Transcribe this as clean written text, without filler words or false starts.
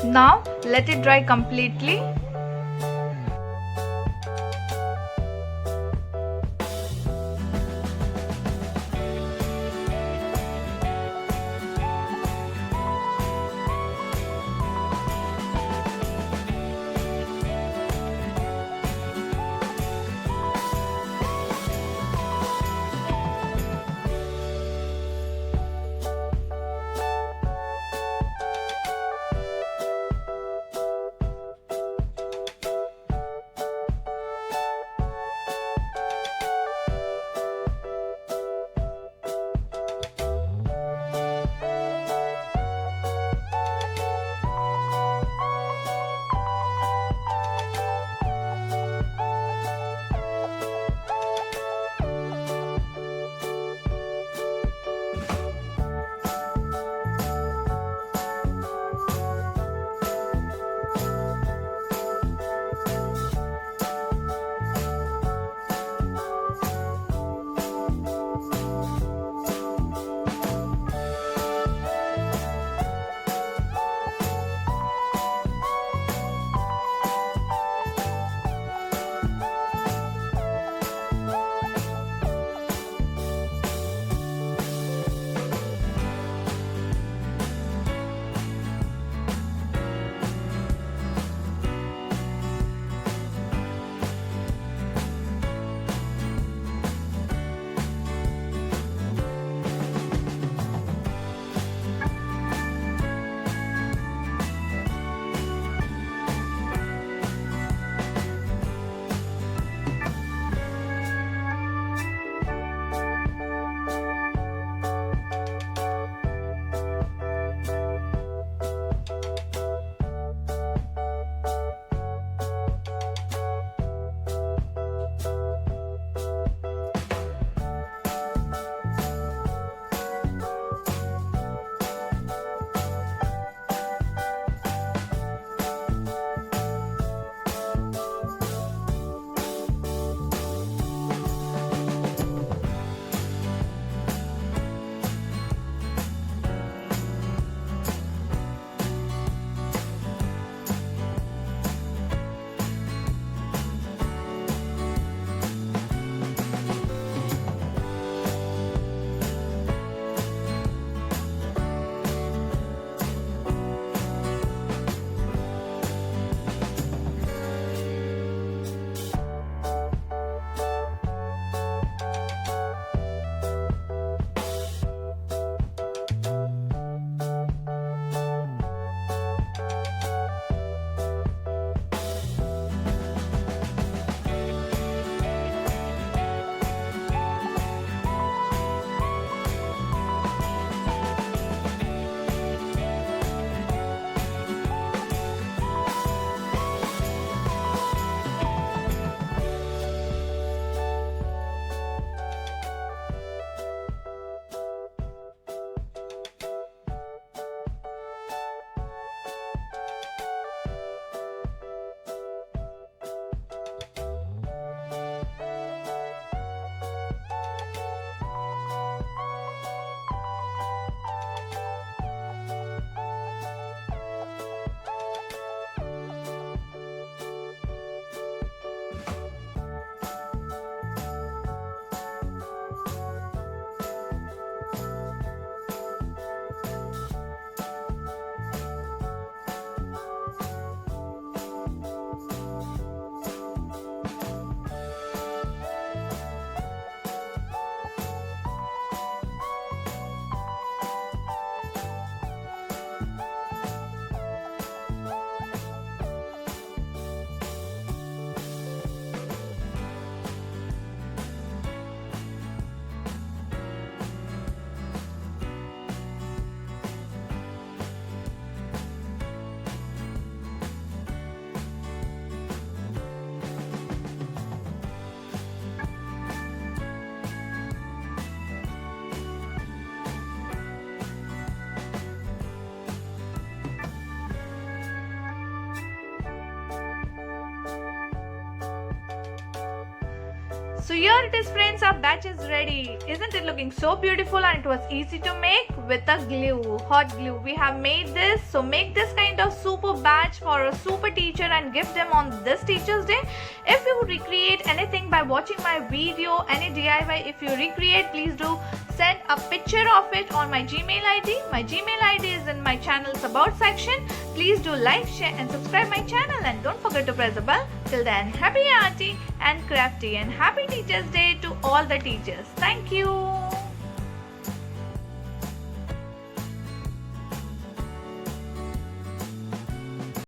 Now let it dry completely. So here it is friends, our batch is ready. Isn't it looking so beautiful, and it was easy to make with a glue, hot glue. We have made this, so make this kind of super batch for a super teacher and give them on this Teacher's Day. If you recreate anything by watching my video, any DIY if you recreate, please do send a picture of it on my Gmail ID. My Gmail ID is in my channel's about section. Please do like, share and subscribe my channel, and don't forget to press the bell. Till then, happy Arty and Crafty and happy Teacher's Day to all the teachers. Thank you.